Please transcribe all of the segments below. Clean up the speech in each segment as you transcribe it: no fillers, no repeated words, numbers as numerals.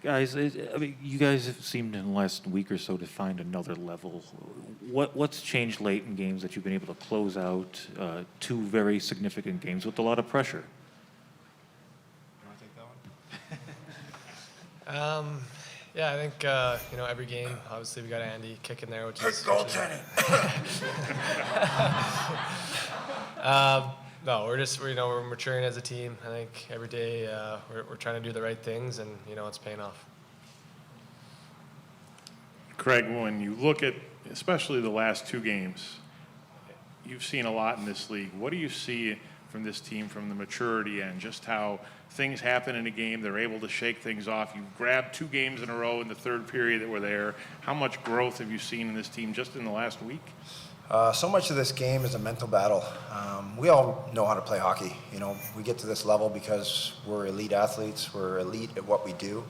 Guys, I mean, you guys have seemed in the last week or so to find another level. What's changed late in games that you've been able to close out two very significant games with a lot of pressure? You want to take that one? Yeah, I think every game, obviously we got Andy kicking there, which is goaltending. no, we're maturing as a team. I think every day we're trying to do the right things, and it's paying off. Craig, when you look at especially the last two games, you've seen a lot in this league. What do you see from this team from the maturity and just how things happen in a game, they're able to shake things off? You grabbed 2 games in a row in the third period that were there. How much growth have you seen in this team just in the last week? So much of this game is a mental battle. We all know how to play hockey. We get to this level because we're elite athletes. We're elite at what we do.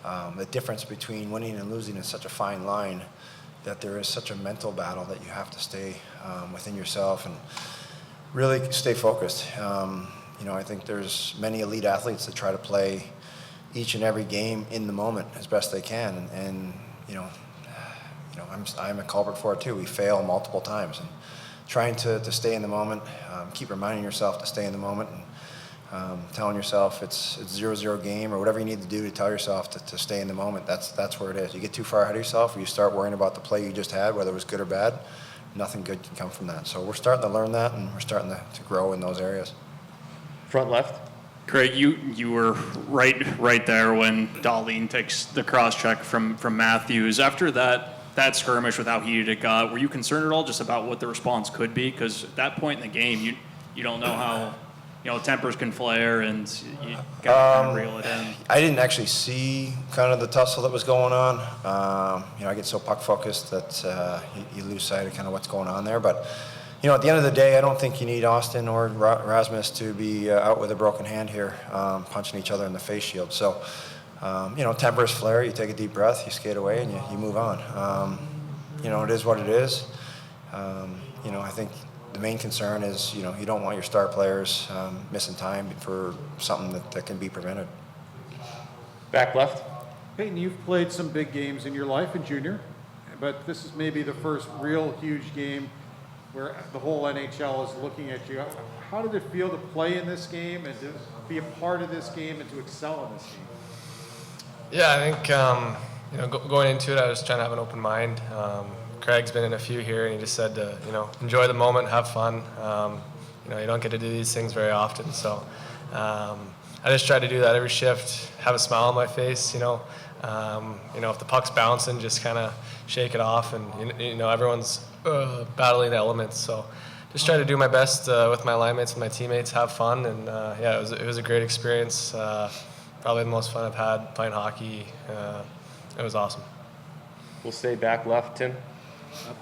The difference between winning and losing is such a fine line that there is such a mental battle that you have to stay within yourself and really stay focused. I think there's many elite athletes that try to play each and every game in the moment as best they can, and I'm a culprit for it too. We fail multiple times, and trying to stay in the moment, keep reminding yourself to stay in the moment, and telling yourself it's 0-0 game or whatever you need to do to tell yourself to stay in the moment. That's where it is. You get too far ahead of yourself, or you start worrying about the play you just had, whether it was good or bad. Nothing good can come from that. So we're starting to learn that, and we're starting to grow in those areas. Front left. Craig, you were right there when Dahlin takes the cross check from Matthews. After that skirmish with how heated it got, were you concerned at all just about what the response could be? Because at that point in the game, you don't know how tempers can flare, and you got to kind of reel it in. I didn't actually see kind of the tussle that was going on. I get so puck focused that you lose sight of kind of what's going on there. But at the end of the day, I don't think you need Austin or Rasmus to be out with a broken hand here, punching each other in the face shield. So, tempers flare, you take a deep breath, you skate away, and you move on. It is what it is. I think the main concern is, you don't want your star players missing time for something that can be prevented. Back left. Peyton, you've played some big games in your life in junior, but this is maybe the first real huge game where the whole NHL is looking at you. How did it feel to play in this game and to be a part of this game and to excel in this game? Yeah, I think going into it, I was trying to have an open mind. Craig's been in a few here, and he just said to enjoy the moment, have fun. You don't get to do these things very often, so I just tried to do that every shift, have a smile on my face. If the puck's bouncing, just kind of shake it off, and everyone's battling the elements. So just try to do my best with my line mates and my teammates, have fun, and it was a great experience. Probably the most fun I've had playing hockey. It was awesome. We'll stay back left, Tim.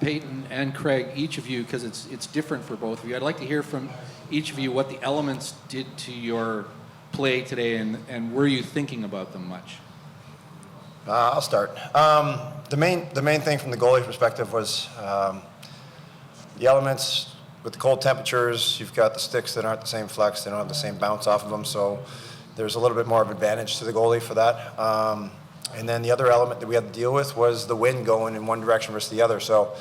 Peyton and Craig, each of you, because it's different for both of you. I'd like to hear from each of you what the elements did to your play today, and were you thinking about them much? I'll start. The main thing from the goalie's perspective was the elements. With the cold temperatures, you've got the sticks that aren't the same flex. They don't have the same bounce off of them, so there's a little bit more of advantage to the goalie for that. And then the other element that we had to deal with was the wind going in one direction versus the other. So,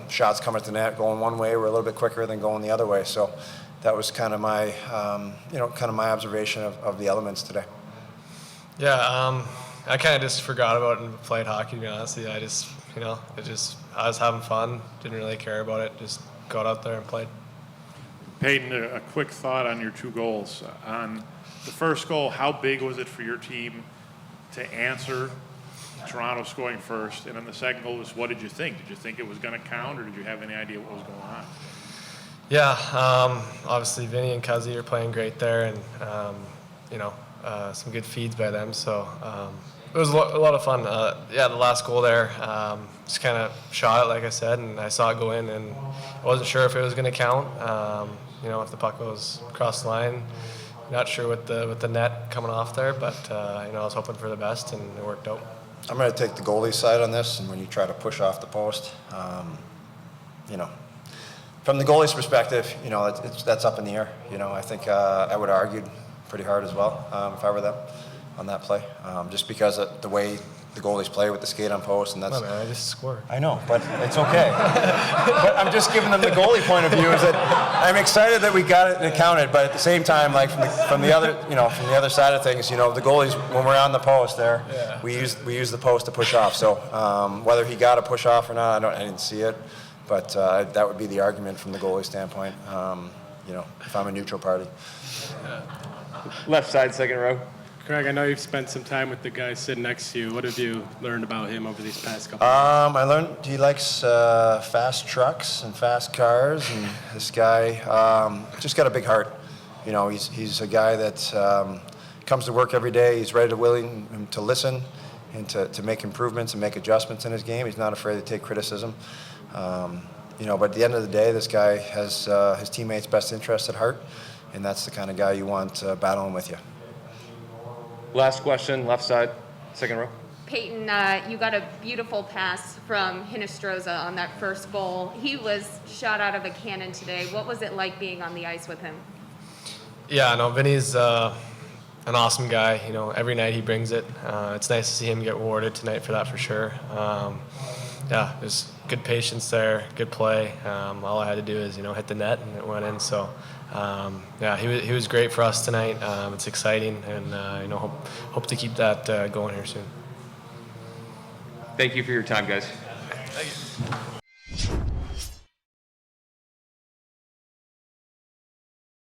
shots coming at the net going one way were a little bit quicker than going the other way. So that was kind of my, my observation of the elements today. Yeah, I kind of just forgot about it and played hockey, to be honest. I just, I was having fun, didn't really care about it, just got out there and played. Peyton, a quick thought on your 2 goals. On the first goal, how big was it for your team to answer Toronto scoring first? And on the second goal, what did you think? Did you think it was going to count, or did you have any idea what was going on? Yeah, obviously Vinny and Cuzzy are playing great there, and some good feeds by them. So it was a lot of fun. The last goal there, just kind of shot it, like I said, and I saw it go in, and I wasn't sure if it was going to count. If the puck goes across the line. Not sure with the net coming off there, but I was hoping for the best, and it worked out. I'm going to take the goalie side on this, and when you try to push off the post, from the goalie's perspective, that's up in the air. I think I would have argued pretty hard as well if I were them. on that play, just because of the way the goalies play with the skate on post, and that's. Oh, man, I just scored. I know, but it's okay. But I'm just giving them the goalie point of view. Is that I'm excited that we got it and counted, but at the same time, like from the other side of things, the goalies when we're on the post there, we use the post to push off. So whether he got a push off or not, I didn't see it, but that would be the argument from the goalie standpoint. If I'm a neutral party. Left side, second row. Craig, I know you've spent some time with the guy sitting next to you. What have you learned about him over these past couple of I learned he likes fast trucks and fast cars, and this guy just got a big heart. He's a guy that comes to work every day. He's ready to willing to listen and to make improvements and make adjustments in his game. He's not afraid to take criticism. But at the end of the day, this guy has his teammates' best interests at heart, and that's the kind of guy you want battling with you. Last question, left side, second row. Peyton, you got a beautiful pass from Hinostroza on that first goal. He was shot out of a cannon today. What was it like being on the ice with him? Yeah, no, Vinny's an awesome guy. Every night he brings it. It's nice to see him get rewarded tonight for that for sure. There's good patience there, good play. All I had to do is, hit the net and it went in. So, he was great for us tonight. It's exciting, and hope to keep that going here soon. Thank you for your time, guys. Thank you.